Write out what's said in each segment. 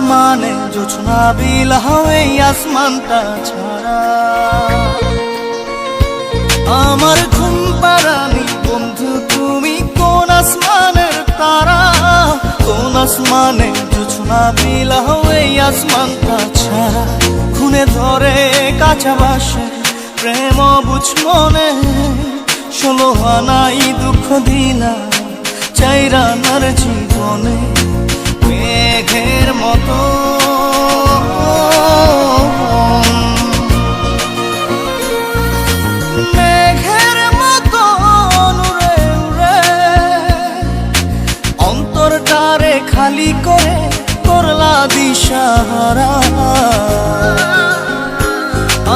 আসমানে জোছনা বিলাহ এই আসমানটা ছাড়া। আমার ঘুম পাড়ানি বন্ধু তুমি কোন আসমানের তারা, কোন আসমানে জোছনা বিলাহ এই আসমানটা ছাড়া। খুনে ধরে কাঁচা বাসে প্রেম বুঝ মনে, 16 আনাই দুঃখ দিলা চাইরানার জীবনে। মেঘের মতো মেঘের মতো উড়ে উড়ে অন্তরটারে খালি করে করলা দিশাহারা।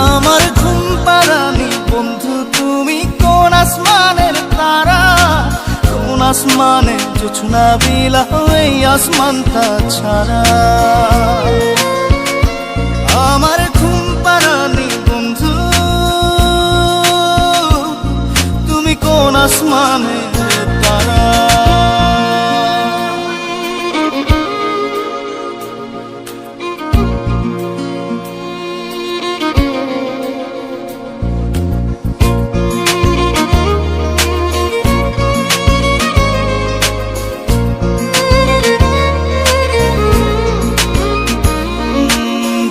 আমার ঘুম পাড়ানি বন্ধু তুমি কোন আসমানের তারা, কোন আসমানে জোছনা বিলাহ এই আসমানটা ছাড়া। আমার ঘুম পাড়ানি বন্ধু তুমি কোন আসমানের তারা।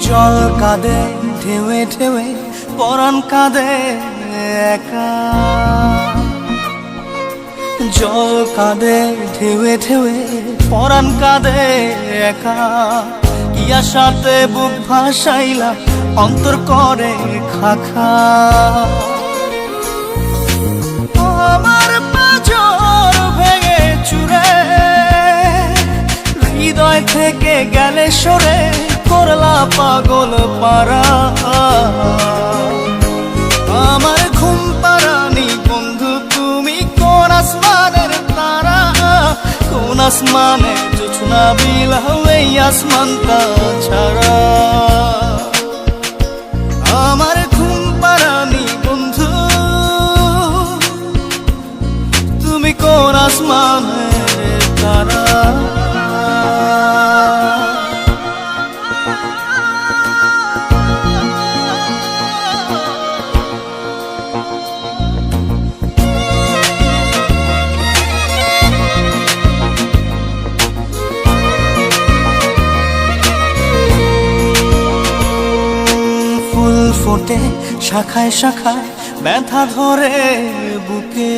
জল কাঁদে ঢেউে ঢেউে পরাণ কাঁদে একা, জল কাঁদে ঢেউে ঢেউে পরাণ কাঁদে একা। কি আশাতে বুক ভাসাইলা অন্তর করে খাখা। আমার পাঁজর ভেঙে চুরে হৃদয় থেকে গেলে সরে করলা পাগল পারা। আমার ঘুম পাড়ানি বন্ধু তুমি কোন আসমানের তারা, কোন আসমানে জোছনা বিলাহ এই আসমানটা ছাড়া। আমার ঘুম পাড়ানি বন্ধু তুমি কোন আসমানের তারা। ফোটে শাখায় শাখায় ব্যথা ধরে বুকে,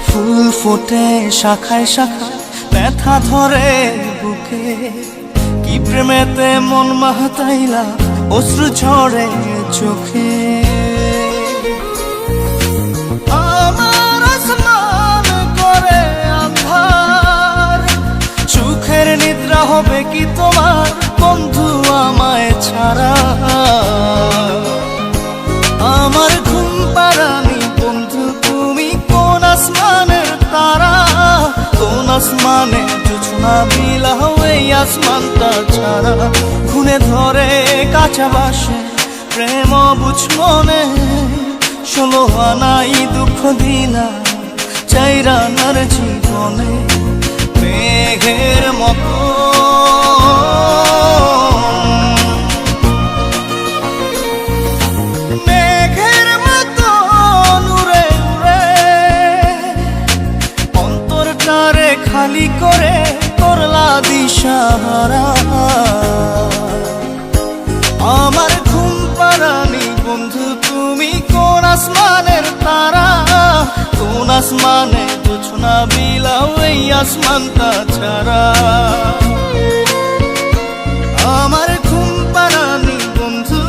ফুল ফোটে শাখায় শাখায় ব্যথা ধরে বুকে। কি প্রেমেতে মন মাতাইলা অশ্রু ঝরে চোখে। আমার আসমান করে আন্ধার, সুখের নিদ্রা হবে কি তোমার বন্ধু আমায় ছাড়া। আমার ঘুম পাড়ানি বন্ধু তুমি কোন আসমানের তারা, কোন আসমানে জোছনা বিলাহ এই আসমানটা ছাড়া। খুনে ধরে কাঁচা বাসে প্রেম বুঝ মনে, 16 আনাই দুঃখ দিলা চাইরানার জীবনে। মেঘের মতো মেঘের মতো উড়ে উড়ে অন্তরটারে খালি করে করলা দিশাহারা। আমার ঘুম পাড়ানি বন্ধু তুমি কোন আসমানের তারা, কোন আসমানে জোছনা বিলাহ এই আসমানটা ছাড়া। আমার ঘুম পাড়ানি বন্ধু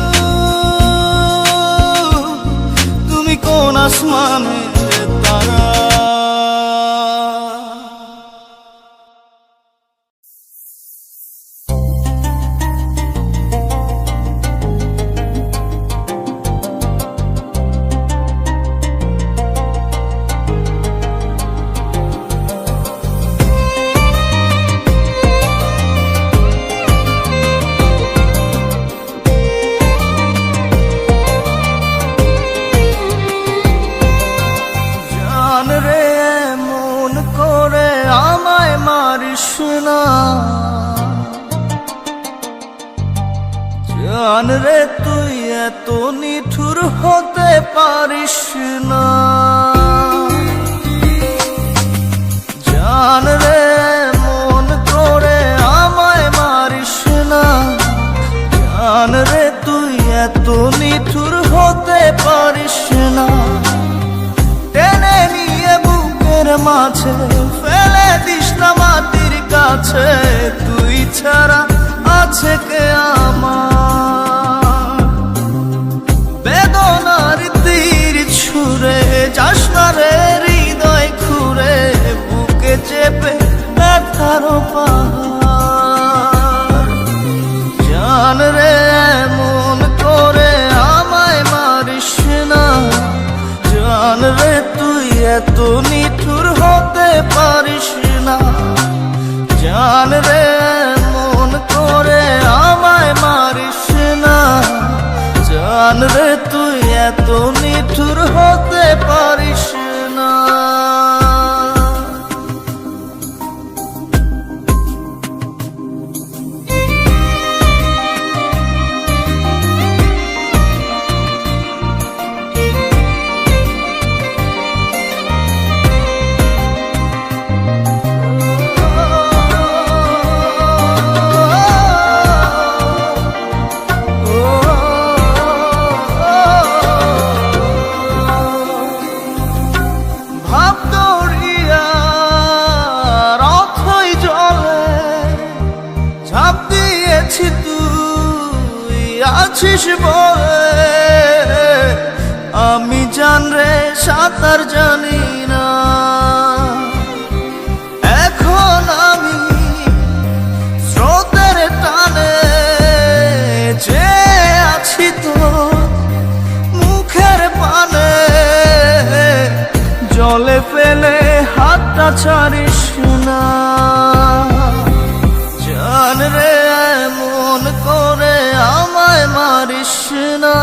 তুমি কোন আসমানের তারা। পারিস না। জান রে তুই এত নিঠুর হতে পারিস না। জান রে মন করে আমায় মারিস না। জান রে তুই এত নিঠুর হতে পারিস না। টেনে নিয়ে বুকের মাঝে ফেলে দিস না মাটির কাছে। তুই ছাড়া আছে কে আমার? বেদনার তীর ছুঁড়ে যাস না রে হৃদয় খুঁড়ে, বুকে চেপে ব্যথার পাহাড়। জান রে মন করে আমায় মারিস না। জান রে তুই এত নিঠুর হতে পারিস না। জান রে মন করে আমায় মারিস না। জান রে তুই এত নিঠুর হতে পারিস না। তুই আছিস বলে আমি জান রে সাঁতার জানি না। এখন আমি স্রোতের টানে যে আছি তো মুখের পানে। জলে ফেলে হাতটা ছাড়িস না। জান রে মন করে আমায় মারিস না।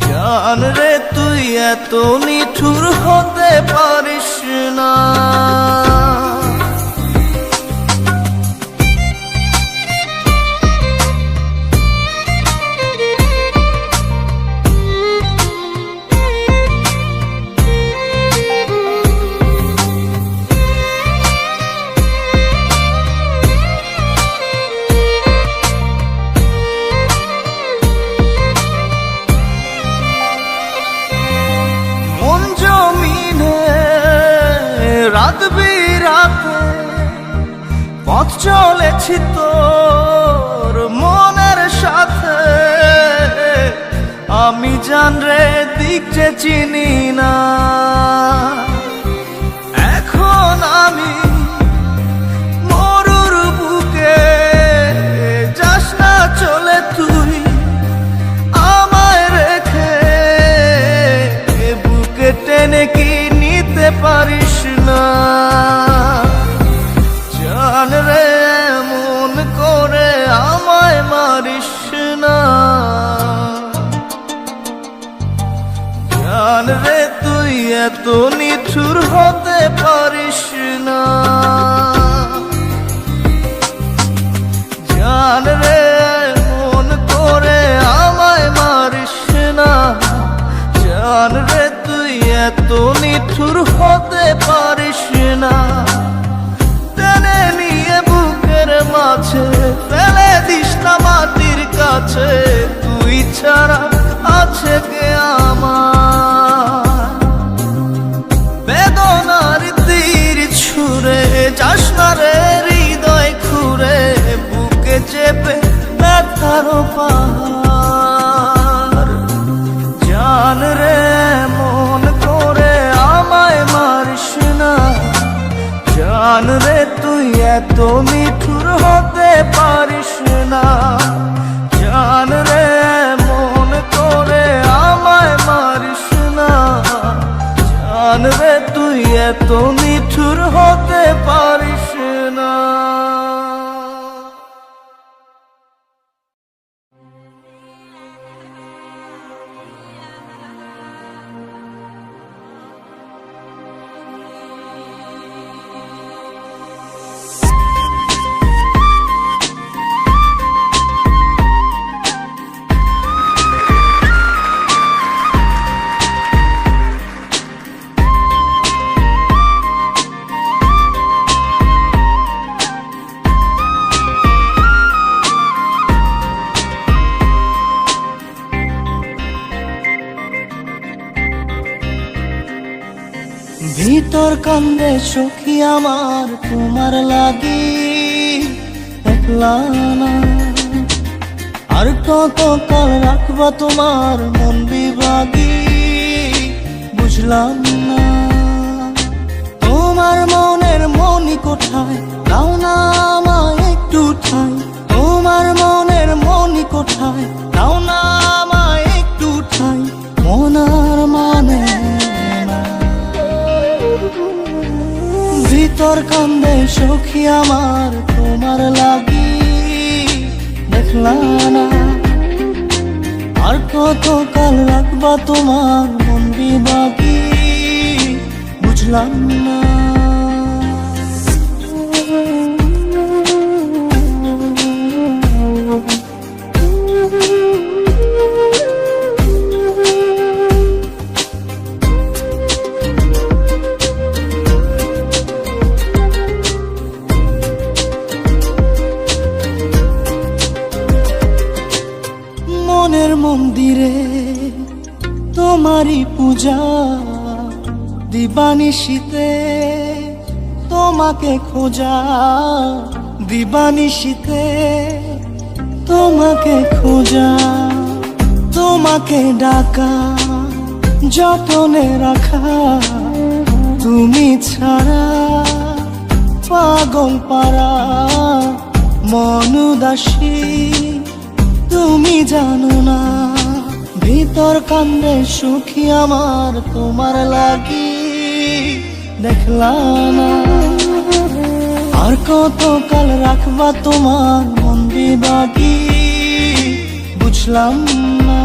জান রে তুই এত নিঠুর হতে পারিস না। রাত বিরাতে পথ চলেছি তোর মনের সাথে। আমি জান রে দিক যে চিনি না। এখন আমি মরুর বুকে যাস না চলে তুই আমায় রেখে। বুকে টেনে কি নিতে পারিস না। জান রে মন করে আমায় মারিস না। জান রে তুই এত নিঠুর হতে পারিস না। জান রে মন করে আমায় মারিস না। জান রে তুই এত নিঠুর হতে পারিস না। টেনে নিয়ে বুকের মাঝে ফেলে দিস না মাটির কাছে। তুই ছাড়া আছে কে আমার? বেদনার তীর ছুঁড়ে যাস না রে হৃদয় খুঁড়ে, বুকে চেপে ব্যথার পাহাড়। জান রে মন করে আমায় মারিস না। জান রে তুই এত নিঠুর হতে পারিস না। জান রে মন করে আমায় মারিস না। জান রে তুই এত নিঠুর হতে পারিস না। সখী আমার তোমার লাগি একলা না। আর কতকাল রাখবা তোমার মন বিভাগী বুঝলাম না। তোমার মনের মনি কোঠায় দাও না আমায় একটু ঠাই। তোমার মনের মনি কোঠায় দাও না আমায় একটু ঠাই। মনার মানে না, ভিতর কান্দে সখী আমার তোমার লাগি দেখলা না। আর কতকাল রাখবা তোমার মন বিভাগী বুঝলাম না। মনের মন্দিরে তোমারই পূজা দিবানিশীতে তোমাকে খোঁজা। দিবানিশীতে তোমাকে খোঁজা, তোমাকে ডাকা, যতনে রাখা। তুমি ছাড়া পাগল পারা মন উদাসী তুমি জানো না। ভিতর কান্দে সুখী আমার তোমার লাগি দেখলা না। আর কতকাল রাখবা তোমার মন বিভাগী বুঝলাম না।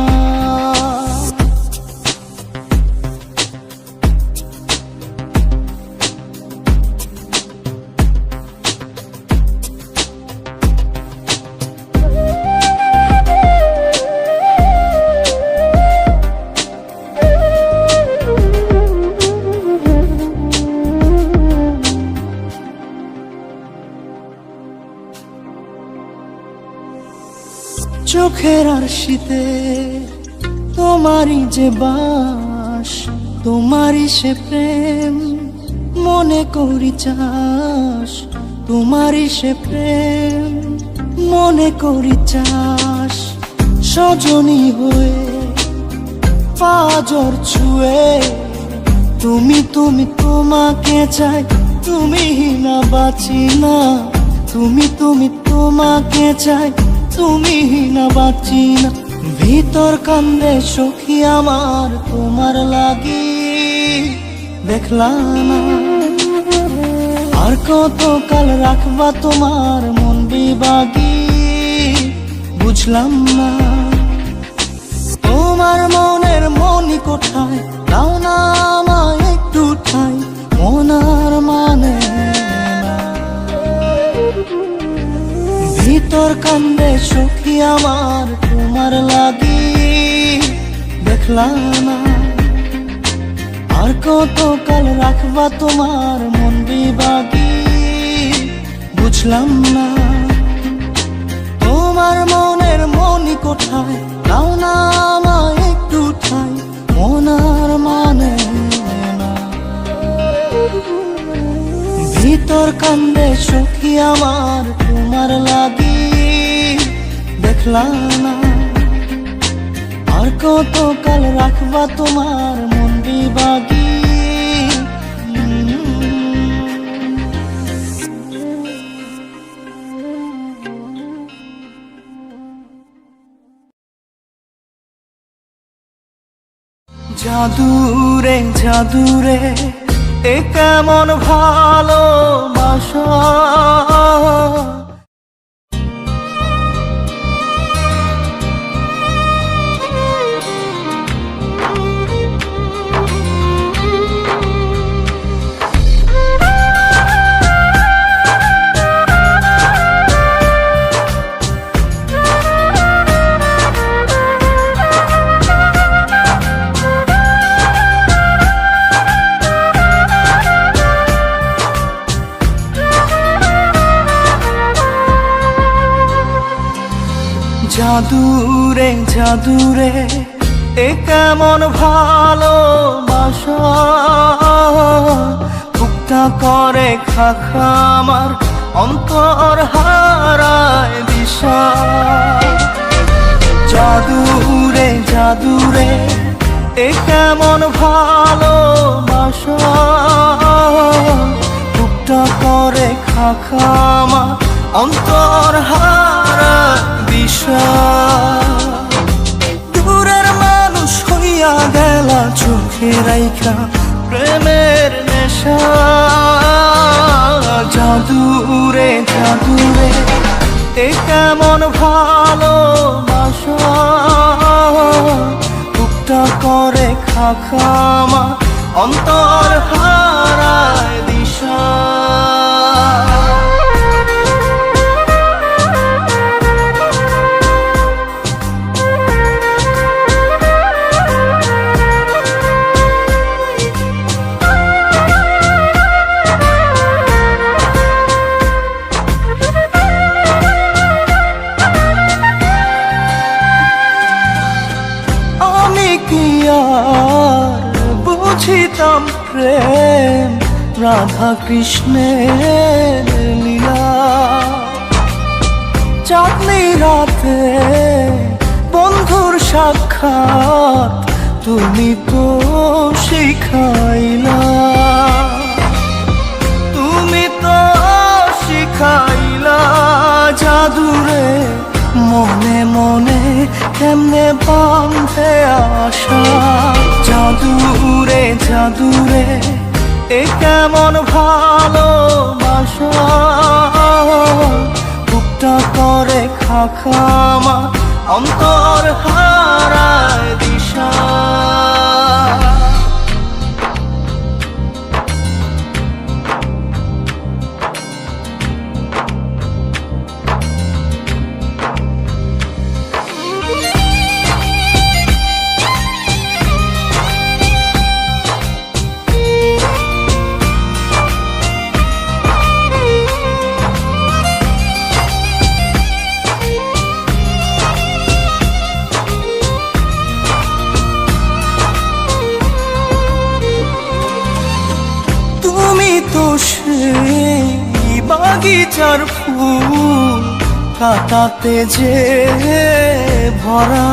চোখের আরশিতে তোমারই যে বাস, তোমারই সে প্রেম মনে করি চাস। তোমারই সে প্রেম মনে করি চাস। সজনী হয়ে পাজর ছুঁয়ে তুমি তুমি তোমাকে চাই। তুমি না বাঁচি না, তুমি তুমি তোমাকে চাই। তুমি না বাঁচি না। ভিতর কান্দে সখী আমার তোমার লাগি দেখলা না। আর কতকাল রাখবা তোমার মন বিভাগী বুঝলাম না। তোমার মনের মনি কোঠায় দাও না আমায় একটু ঠাই। মনার মানে না, ভিতর কান্দে সখী আমার তোমার লাগি দেখলা না। আর কতকাল রাখবা তোমার মন বিভাগী বুঝলাম না। তোমার মনের মনি কোঠায় দাও না আমায় একটু ঠাই। মনার মানে না, ভিতর কান্দে সখী আমার তোমার লাগি দেখলা না। আর কতকাল রাখবা তোমার মন বিভাগী। জাদুরে জাদুরে এ কেমন ভালোবাসা। জাদুরে জাদুরে এ কেমন ভালোবাসা। বুক বুকটা করে খাখা আমার অন্তর হারায় দিশা। জাদুরে জাদুরে এ কেমন ভালোবাসা, বুকটা করে খাখা আমার অন্তর হারায় দিশা। দূরের মানুষ হইয়া গেলা চোখে রাইখা প্রেমের নেশা। জাদুরে জাদুরে এ কেমন ভালোবাসা, বুকটা করে খাখা আমার অন্তর হারায় দিশা। বুঝিতাম প্রেম রাধা কৃষ্ণের লীলা, চাঁদনি রাতে বন্ধুর সাক্ষাৎ তুমি তো শিখাইলা। তুমি তো শিখাইলা জাদুরে মনে মনে কেমনে বাঁধে আশা। জাদুরে জাদুরে এ কেমন ভালোবাসা, বুকটা করে খাখা আমার অন্তর হারায় দিশা। সেই বাগিচার ফুল কাটাতে যে ভরা,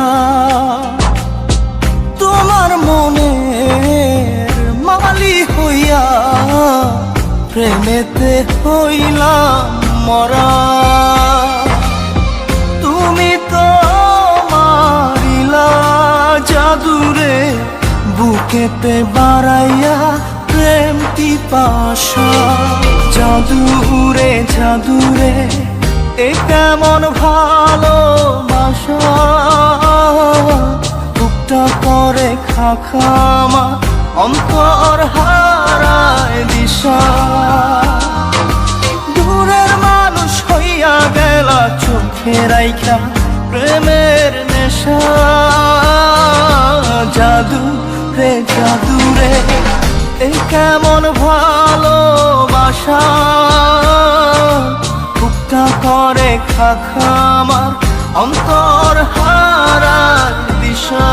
তোমার মনের মালি হইয়া প্রেমেতে হইলাম মরা। তুমি তো মারিলা জাদুরে বুকেতে বাড়াইয়া প্রেম পিপাসা। জাদুরে জাদুরে এ কেমন ভালোবাসা, বুকটা করে খাখা আমার অন্তর হারায় দিশা। দূরের মানুষ হইয়া গেলা চোখে রাইখা প্রেমের নেশা। জাদুরে জাদুরে এ কেমন ভালোবাসা, বুকটা করে খাখা আমার অন্তর হারায় দিশা।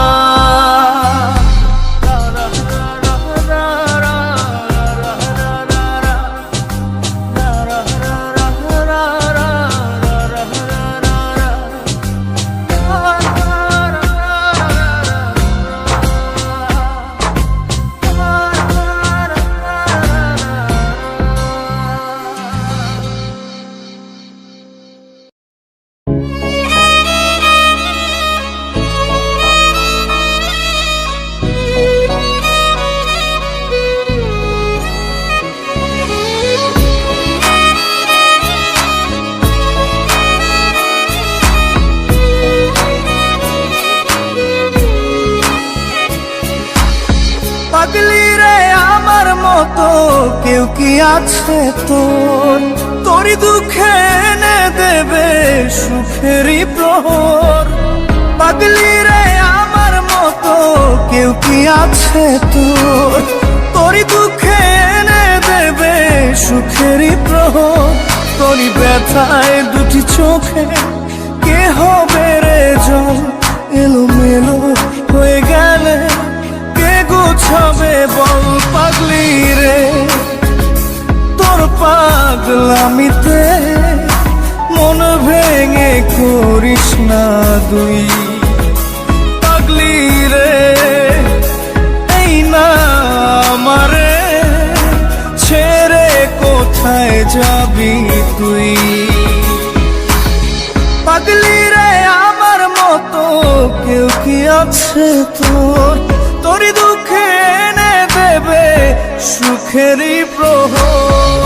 পাগলি রে আমার মতো কেউ কি আছে তোর, তোরই দুঃখে এনে দেবে সুখেরই প্রহর। পাগলি রে আমার মতো কেউ কি আছে তোর, তোরই দুঃখে এনে দেবে সুখেরই প্রহর। তোরই ব্যথায় দুটি চোখে কে হবে রে জল, এলোমেলো হয়ে গেলে কে গোছাবে বল। পাগলি রে পাগলামিতে মন ভেঙে করিস না দুই। পাগলি রে এই না আমারে ছেড়ে কোথায় যাবি তুই। পাগলি রে আমার মতো কেউ কি আছে তোর, তোরই দুঃখে এনে দেবে সুখেরই প্রহর।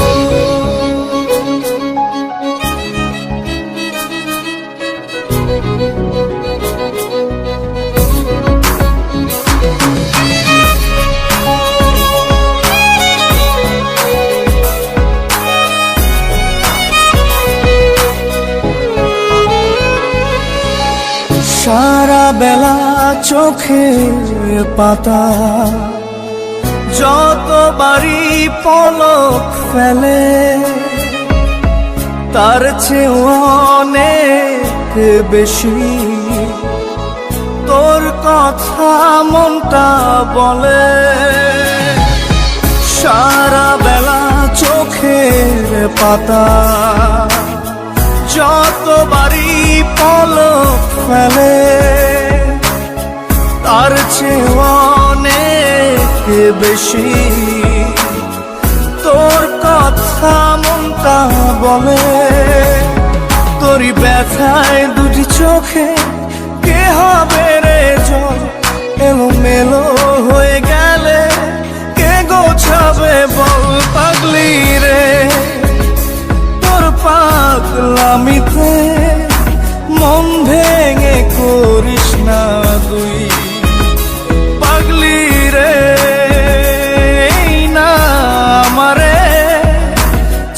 সারা বেলা চোখের পাতা যতবারই পলক ফেলে, তার চেয়ে অনেক বেশি তোর কথা মনটা বলে। সারা বেলা চোখের পাতা যতবারই পলক ফেলে, তার চেয়ে অনেক বেশি তোর কথা মনটা বলে। তোরই ব্যথায় দুটি চোখে কে হবে রে জল, এলোমেলো হয়ে গেলে কে গোছাবে বল। পাগলি রে তোর পাগলামিতে মন ভেঙে করিস না তুই। পাগলি রে এই না আমারে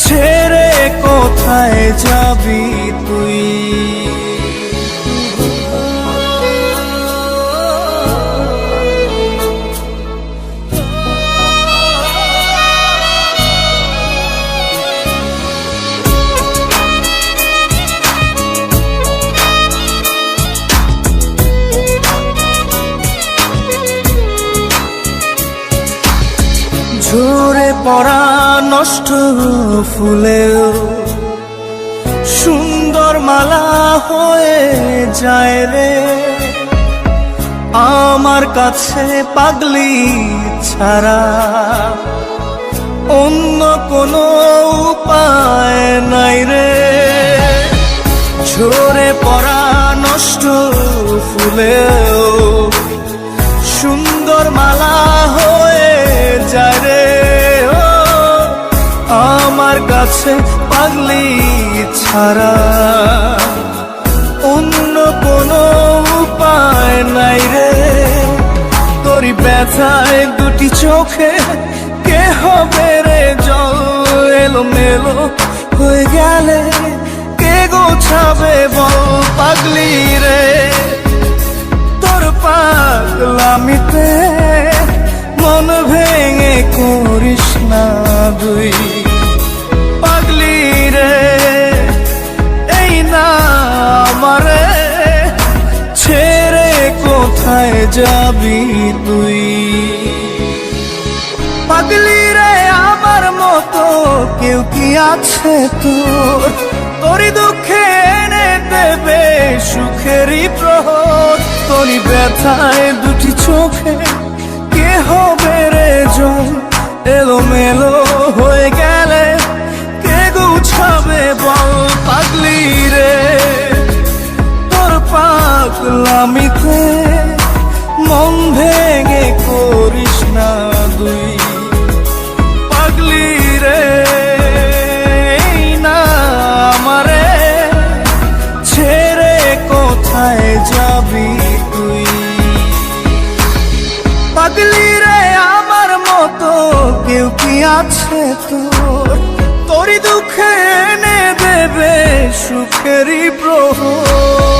ছেড়ে কোথায় যাবি তুই। ঝরে পড়া নষ্ট ফুলেও সুন্দর মালা হয়ে যায় রে আমার কাছে। পাগলি ছাড়া অন্য কোনো উপায় নাই রে। ঝরে পড়া নষ্ট ফুলেও সুন্দর মালা হয়ে যায় রে আমার কাছে। পাগলি ছাড়া অন্য কোনো উপায় নাই রে। তোরই ব্যথায় দুটি চোখে কে হবে রে জল, এলোমেলো হয়ে গেলে কে গোছাবে বল। পাগলি রে তোর পাগলামিতে মন ভেঙে করিস না দুই। পাগলি রে এই না আমারে ছেড়ে কোথায় যাবি তুই। পাগলি রে আমার মতো কেউ কি আছে তোর, তোরই দুঃখে এনে দেবে সুখেরই প্রহর। তোরই ব্যথায় দুটি চোখে কে হবে রে জল, এলোমেলো হয়ে গেলে কে গুছাবে বল। পাগলি রে তোর পাগলামিতে মন ভেঙে করিস না দুই। পাগলি রে এই না আমারে ছেড়ে কোথায় যাবি তুই। পাগলি রে আমার মতো কেউ কি আছে তোর, তোরই দুঃখে এনে দেবে সুখেরই প্রহর।